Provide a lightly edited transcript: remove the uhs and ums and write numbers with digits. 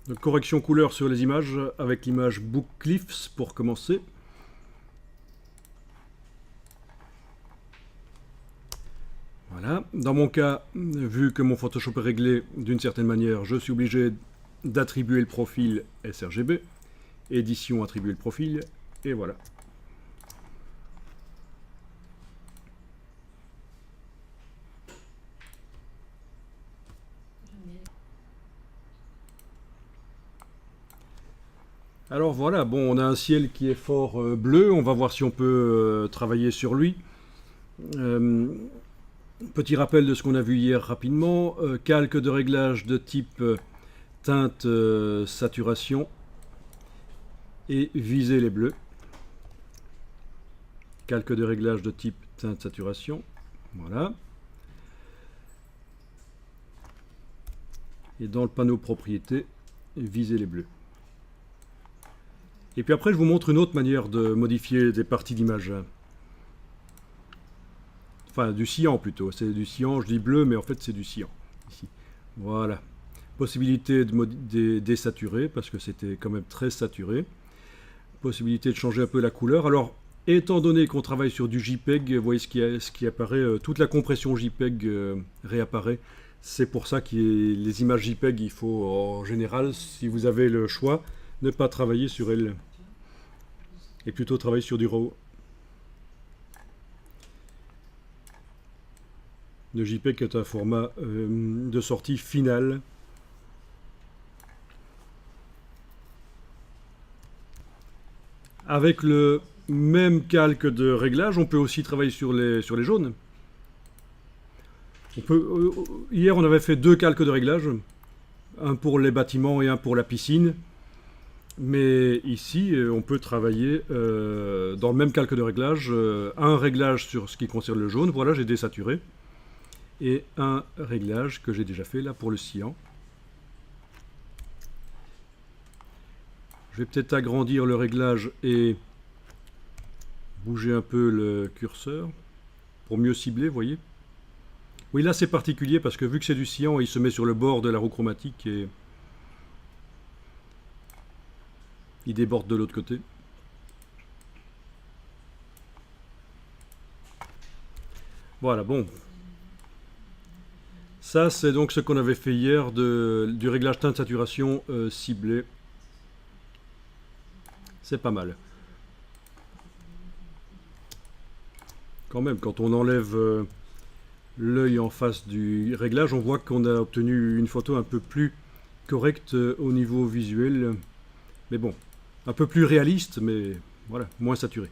Donc, correction couleur sur les images avec l'image Bookcliffs pour commencer. Voilà. Dans mon cas, vu que mon Photoshop est réglé d'une certaine manière, je suis obligé d'attribuer le profil sRGB. Édition, attribuer le profil, et voilà. Alors voilà, bon, on a un ciel qui est fort bleu, on va voir si on peut travailler sur lui. Petit rappel de ce qu'on a vu hier rapidement, calque de réglage de type teinte saturation et viser les bleus. Calque de réglage de type teinte saturation, voilà. Et dans le panneau propriétés, viser les bleus. Et puis après, je vous montre une autre manière de modifier des parties d'image. Enfin, du cyan plutôt. C'est du cyan, je dis bleu, mais en fait c'est du cyan. Ici. Voilà. Possibilité de désaturer, parce que c'était quand même très saturé. Possibilité de changer un peu la couleur. Alors, étant donné qu'on travaille sur du JPEG, vous voyez ce qui apparaît, toute la compression JPEG réapparaît. C'est pour ça que les images JPEG, il faut en général, si vous avez le choix, ne pas travailler sur elles. Et plutôt travailler sur du RAW. Le JPEG est un format de sortie finale. Avec le même calque de réglage, on peut aussi travailler sur les jaunes. Hier, on avait fait deux calques de réglage, un pour les bâtiments et un pour la piscine. Mais ici, on peut travailler dans le même calque de réglage, un réglage sur ce qui concerne le jaune, voilà, j'ai désaturé, et un réglage que j'ai déjà fait là pour le cyan. Je vais peut-être agrandir le réglage et bouger un peu le curseur pour mieux cibler, vous voyez. Oui, là c'est particulier parce que vu que c'est du cyan, il se met sur le bord de la roue chromatique et il déborde de l'autre côté. Voilà, bon. Ça, c'est donc ce qu'on avait fait hier du réglage teinte saturation ciblé. C'est pas mal. Quand même, quand on enlève l'œil en face du réglage, on voit qu'on a obtenu une photo un peu plus correcte au niveau visuel. Mais bon, un peu plus réaliste, mais voilà, moins saturé.